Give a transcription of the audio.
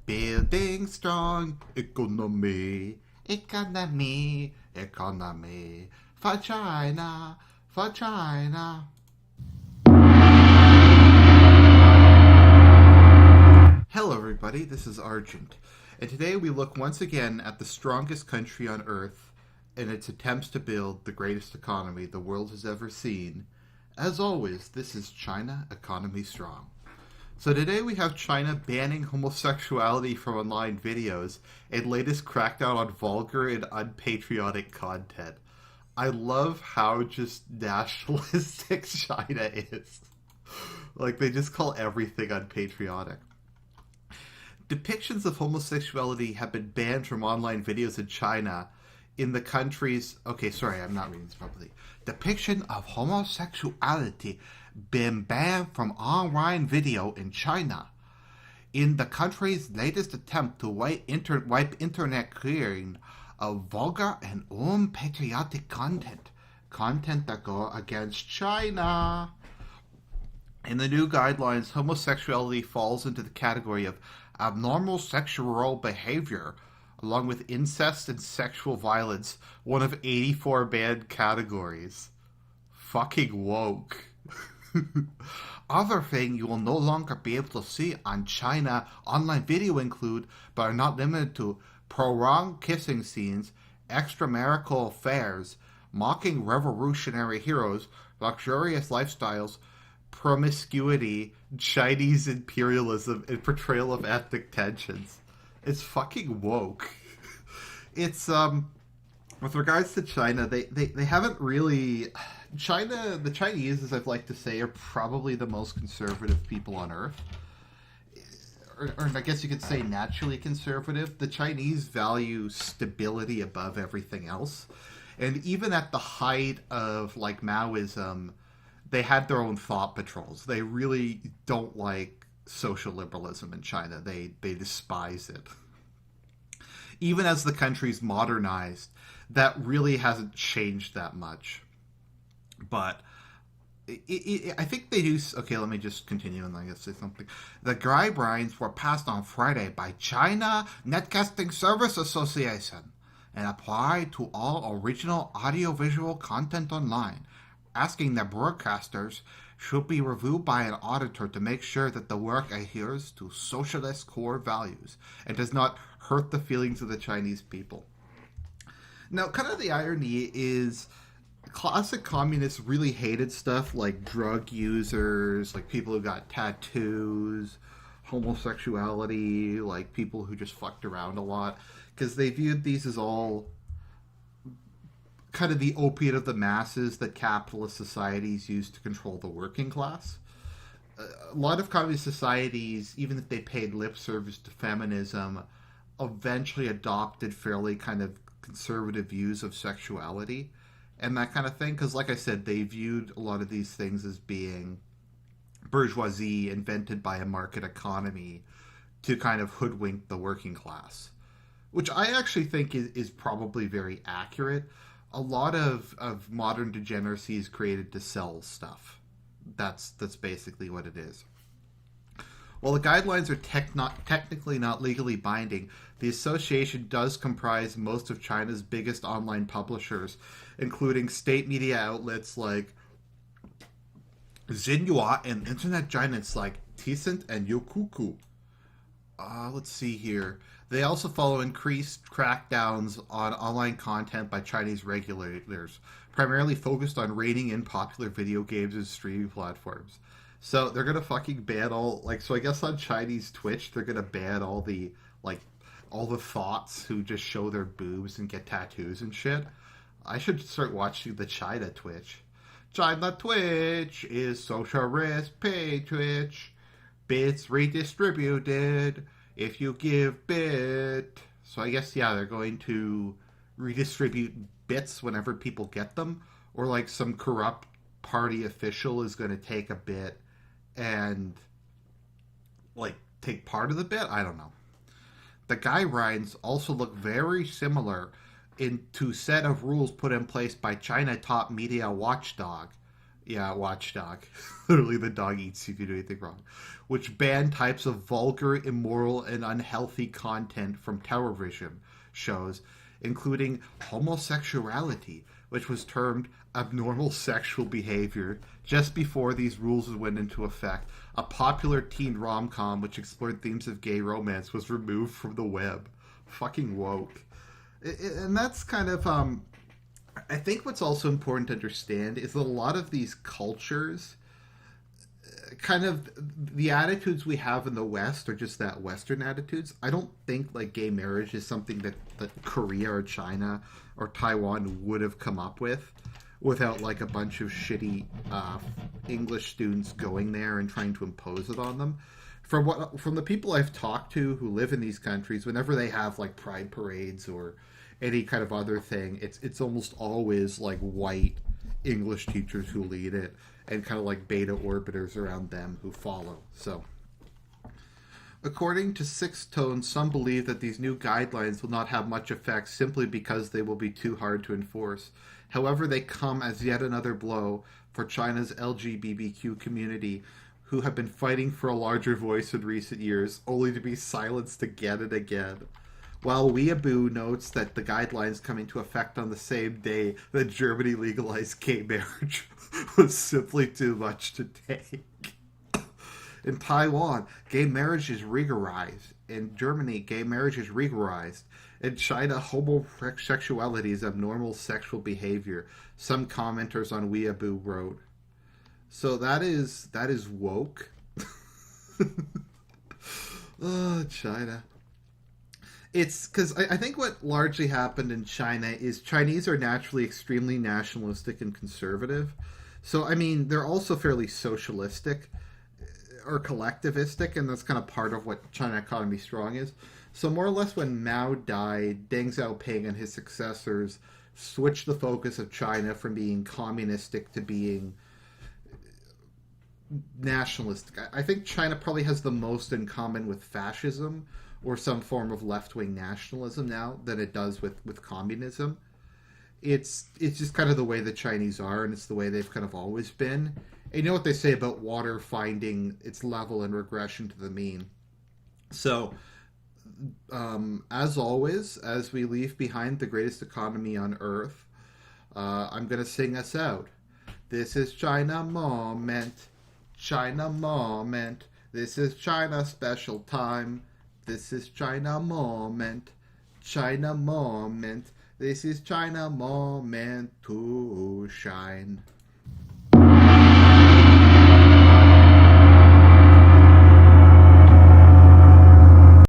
Building strong economy, for China, for China. Hello, everybody. This is Argent, and today we look once again at the strongest country on Earth in its attempts to build the greatest economy the world has ever seen. As always, this is China Economy Strong. So today we have China banning homosexuality from online videos and latest crackdown on vulgar and unpatriotic content. I love how just nationalistic China is. Like, they just call everything unpatriotic. Depictions of homosexuality have been banned from online videos in China in the country's... Okay, sorry, I'm not reading this properly. Depiction of homosexuality been banned from online video in China. In the country's latest attempt to wipe internet clearing of vulgar and unpatriotic content that go against China. In the new guidelines, homosexuality falls into the category of abnormal sexual behavior, along with incest and sexual violence, one of 84 banned categories. Fucking woke. Other things you will no longer be able to see on China online video include, but are not limited to, prolonged kissing scenes, extramarital affairs, mocking revolutionary heroes, luxurious lifestyles, promiscuity, Chinese imperialism, and portrayal of ethnic tensions. It's fucking woke. It's, with regards to China, they haven't really... the Chinese, as I'd like to say, are probably the most conservative people on Earth. Or I guess you could say naturally conservative. The Chinese value stability above everything else. And even at the height of, like, Maoism, they had their own thought patrols. They really don't like social liberalism in China. They despise it. Even as the country's modernized, that really hasn't changed that much. But I think they do... Okay, let me just continue and I guess say something. The guidelines were passed on Friday by China Netcasting Service Association and apply to all original audiovisual content online, asking that broadcasters should be reviewed by an auditor to make sure that the work adheres to socialist core values and does not hurt the feelings of the Chinese people. Now, kind of the irony is classic communists really hated stuff like drug users, like people who got tattoos, homosexuality, like people who just fucked around a lot, because they viewed these as all kind of the opiate of the masses that capitalist societies use to control the working class. A lot of communist societies, even if they paid lip service to feminism, eventually adopted fairly kind of conservative views of sexuality and that kind of thing, because like I said, they viewed a lot of these things as being bourgeoisie invented by a market economy to kind of hoodwink the working class, which I actually think is probably very accurate. A lot of modern degeneracy is created to sell stuff. That's basically what it is. While the guidelines are technically not legally binding, the association does comprise most of China's biggest online publishers, including state media outlets like Xinhua and internet giants like Tencent and Youku. Let's see here. They also follow increased crackdowns on online content by Chinese regulators, primarily focused on reining in popular video games and streaming platforms. So they're gonna fucking ban all, like, so I guess on Chinese Twitch they're gonna ban all the thoughts who just show their boobs and get tattoos and shit. I should start watching the China Twitch. China Twitch is socialist pay Twitch. Bits redistributed if you give bit. So I guess, yeah, they're going to redistribute bits whenever people get them. Or like some corrupt party official is going to take a bit and like take part of the bit. I don't know. The guidelines also look very similar to set of rules put in place by China top media watchdog, Yeah, Watchdog. Literally, the dog eats you if you do anything wrong. Which banned types of vulgar, immoral, and unhealthy content from television shows, including homosexuality, which was termed abnormal sexual behavior just before these rules went into effect. A popular teen rom com which explored themes of gay romance was removed from the web. Fucking woke. And that's kind of I think what's also important to understand is that a lot of these cultures, kind of the attitudes we have in the West are just that Western attitudes. I don't think like gay marriage is something that Korea or China or Taiwan would have come up with without like a bunch of shitty English students going there and trying to impose it on them. From the people I've talked to who live in these countries, whenever they have like pride parades or any kind of other thing, it's almost always like white English teachers who lead it and kind of like beta orbiters around them who follow. So, according to Sixth Tone, some believe that these new guidelines will not have much effect simply because they will be too hard to enforce. However, they come as yet another blow for China's LGBTQ community, who have been fighting for a larger voice in recent years, only to be silenced again and again. While Weeaboo notes that the guidelines come into effect on the same day that Germany legalized gay marriage was simply too much to take. In Taiwan, gay marriage is rigorized. In Germany, gay marriage is rigorized. In China, homosexuality is abnormal sexual behavior. Some commenters on Weeaboo wrote. So that is woke. Oh, China. It's because I think what largely happened in China is Chinese are naturally extremely nationalistic and conservative. So, I mean, they're also fairly socialistic or collectivistic, and that's kind of part of what China economy strong is. So, more or less, when Mao died, Deng Xiaoping and his successors switched the focus of China from being communistic to being nationalistic. I think China probably has the most in common with fascism or some form of left-wing nationalism now than it does with communism. It's just kind of the way the Chinese are, and it's the way they've kind of always been. And you know what they say about water finding its level and regression to the mean. So, as always, as we leave behind the greatest economy on earth, I'm going to sing us out. This is China moment. China moment. This is China special time. This is China moment. China moment. This is China moment to shine.